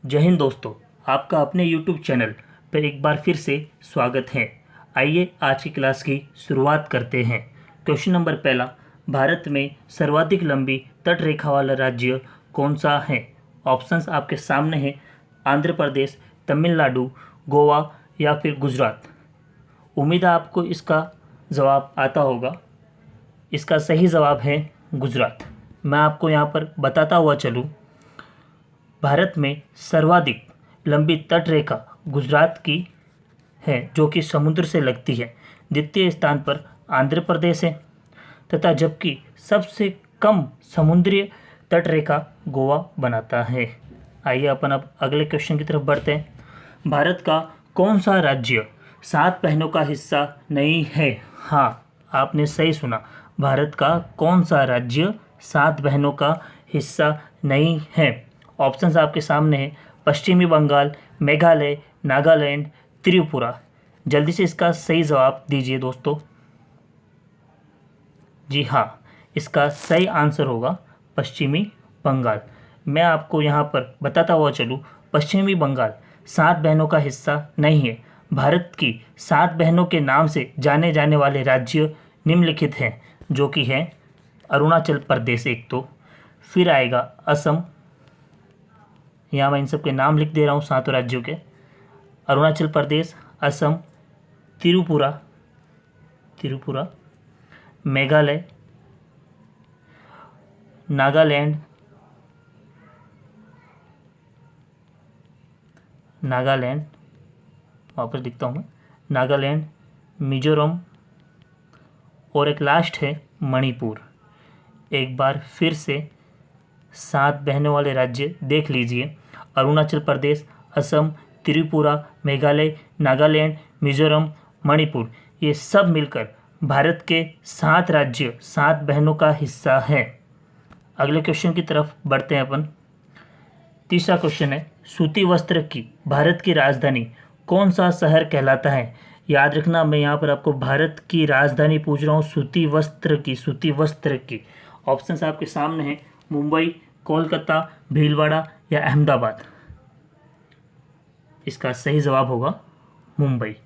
जय हिंद दोस्तों, आपका अपने YouTube चैनल पर एक बार फिर से स्वागत है। आइए आज की क्लास की शुरुआत करते हैं। क्वेश्चन नंबर पहला, भारत में सर्वाधिक लंबी तट रेखा वाला राज्य कौन सा है? ऑप्शंस आपके सामने हैं, आंध्र प्रदेश, तमिलनाडु, गोवा या फिर गुजरात। उम्मीद है आपको इसका जवाब आता होगा। इसका सही जवाब है गुजरात। मैं आपको यहाँ पर बताता हुआ चलूँ, भारत में सर्वाधिक लंबी तट रेखा गुजरात की है, जो कि समुद्र से लगती है। द्वितीय स्थान पर आंध्र प्रदेश है तथा जबकि सबसे कम समुद्री तट रेखा गोवा बनाता है। आइए अपन अब अगले क्वेश्चन की तरफ बढ़ते हैं। भारत का कौन सा राज्य 7 बहनों का हिस्सा नहीं है? हाँ, आपने सही सुना। भारत का कौन सा राज्य 7 बहनों का हिस्सा नहीं है? ऑप्शंस आपके सामने हैं, पश्चिमी बंगाल, मेघालय, नागालैंड, त्रिपुरा। जल्दी से इसका सही जवाब दीजिए दोस्तों। जी हाँ, इसका सही आंसर होगा पश्चिमी बंगाल। मैं आपको यहाँ पर बताता हुआ चलूँ, पश्चिमी बंगाल 7 बहनों का हिस्सा नहीं है। भारत की 7 बहनों के नाम से जाने जाने वाले राज्य निम्नलिखित हैं, जो कि है अरुणाचल प्रदेश एक, तो फिर आएगा असम। यहाँ मैं इन सब के नाम लिख दे रहा हूँ, 7 राज्यों के। अरुणाचल प्रदेश, असम, त्रिपुरा, मेघालय, नागालैंड, वापस लिखता हूँ मैं, नागालैंड, मिजोरम और एक लास्ट है मणिपुर। एक बार फिर से 7 बहनों वाले राज्य देख लीजिए, अरुणाचल प्रदेश, असम, त्रिपुरा, मेघालय, नागालैंड, मिजोरम, मणिपुर। ये सब मिलकर भारत के 7 राज्य 7 बहनों का हिस्सा है। अगले क्वेश्चन की तरफ बढ़ते हैं अपन। तीसरा क्वेश्चन है, सूती वस्त्र की भारत की राजधानी कौन सा शहर कहलाता है? याद रखना, मैं यहाँ पर आपको भारत की राजधानी पूछ रहा हूँ, सूती वस्त्र की। ऑप्शंस आपके सामने हैं, मुंबई, कोलकाता, भीलवाड़ा या अहमदाबाद। इसका सही जवाब होगा मुंबई।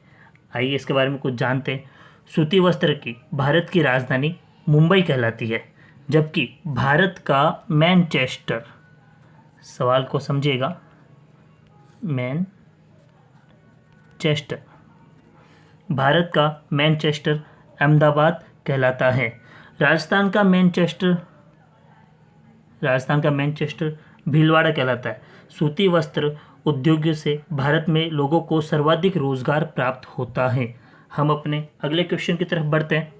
आइए इसके बारे में कुछ जानते हैं। सूती वस्त्र की भारत की राजधानी मुंबई कहलाती है, जबकि भारत का मैनचेस्टर, सवाल को समझिएगा, मैनचेस्टर, भारत का मैनचेस्टर अहमदाबाद कहलाता है। राजस्थान का मैनचेस्टर भीलवाड़ा कहलाता है। सूती वस्त्र उद्योग से भारत में लोगों को सर्वाधिक रोजगार प्राप्त होता है। हम अपने अगले क्वेश्चन की तरफ बढ़ते हैं।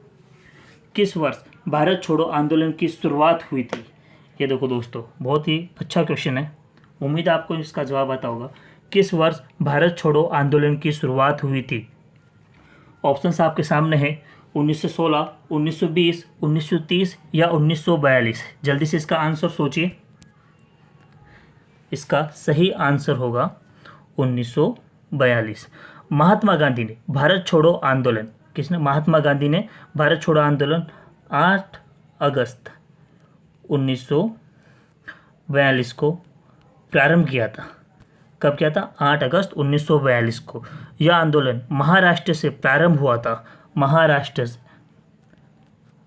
किस वर्ष भारत छोड़ो आंदोलन की शुरुआत हुई थी? ये देखो दोस्तों, बहुत ही अच्छा क्वेश्चन है। उम्मीद है आपको इसका जवाब आता होगा। किस वर्ष भारत छोड़ो आंदोलन की शुरुआत हुई थी? ऑप्शंस आपके सामने हैं, 1916, 1920, 1930 या 1942। जल्दी से इसका आंसर सोचिए। इसका सही आंसर होगा 1942। महात्मा गांधी ने भारत छोड़ो आंदोलन, महात्मा गांधी ने भारत छोड़ो आंदोलन 8 अगस्त 1942 को प्रारंभ किया था। कब किया था? 8 अगस्त 1942 को। यह आंदोलन महाराष्ट्र से प्रारंभ हुआ था।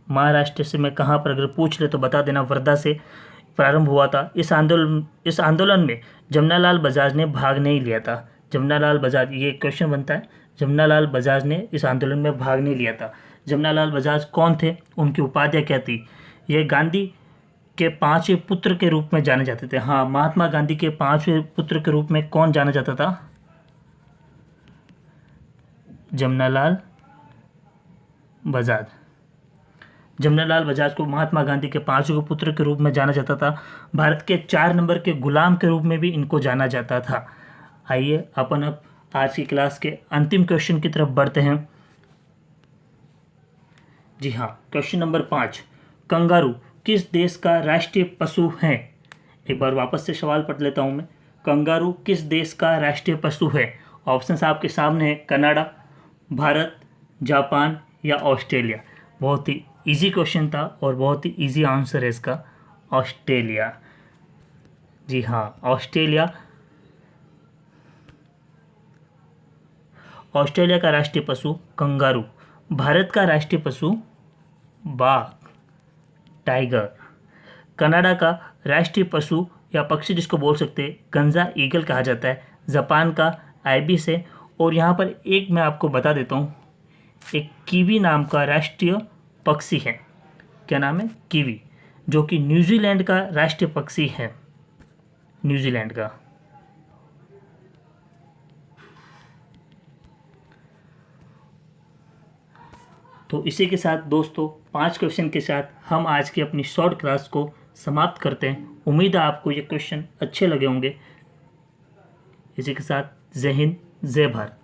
महाराष्ट्र से मैं कहाँ पर अगर पूछ ले तो बता देना, वर्धा से प्रारंभ हुआ था। इस आंदोलन में जमनालाल बजाज ने भाग नहीं लिया था। जमनालाल बजाज, ये क्वेश्चन बनता है, जमनालाल बजाज ने इस आंदोलन में भाग नहीं लिया था। जमनालाल बजाज कौन थे? उनकी उपाधि क्या थी? ये गांधी के 5वें पुत्र के रूप में जाने जाते थे। हाँ, महात्मा गांधी के 5वें पुत्र के रूप में कौन जाना जाता था? जमनालाल बजाज। जमनालाल बजाज को महात्मा गांधी के 5वें पुत्र के रूप में जाना जाता था। भारत के 4 नंबर के गुलाम के रूप में भी इनको जाना जाता था। आइए अपन अब आज की क्लास के अंतिम क्वेश्चन की तरफ बढ़ते हैं। जी हाँ, क्वेश्चन नंबर 5, कंगारू किस देश का राष्ट्रीय पशु है? एक बार वापस से सवाल पढ़ लेता हूँ मैं। कंगारू किस देश का राष्ट्रीय पशु है? ऑप्शंस आपके सामने हैं, कनाडा, भारत, जापान या ऑस्ट्रेलिया। बहुत ही इजी क्वेश्चन था और बहुत ही इजी आंसर है इसका, ऑस्ट्रेलिया। जी हाँ, ऑस्ट्रेलिया ऑस्ट्रेलिया का राष्ट्रीय पशु कंगारू। भारत का राष्ट्रीय पशु बाघ, टाइगर। कनाडा का राष्ट्रीय पशु या पक्षी जिसको बोल सकते हैं गंजा ईगल कहा जाता है। जापान का आइबिस है। और यहाँ पर एक मैं आपको बता देता हूँ, एक कीवी नाम का राष्ट्रीय पक्षी है। क्या नाम है? कीवी, जो कि न्यूजीलैंड का राष्ट्रीय पक्षी है, न्यूजीलैंड का। तो इसी के साथ दोस्तों 5 क्वेश्चन के साथ हम आज की अपनी शॉर्ट क्लास को समाप्त करते हैं। उम्मीद है आपको ये क्वेश्चन अच्छे लगे होंगे। इसी के साथ जय हिंद, जय भारत।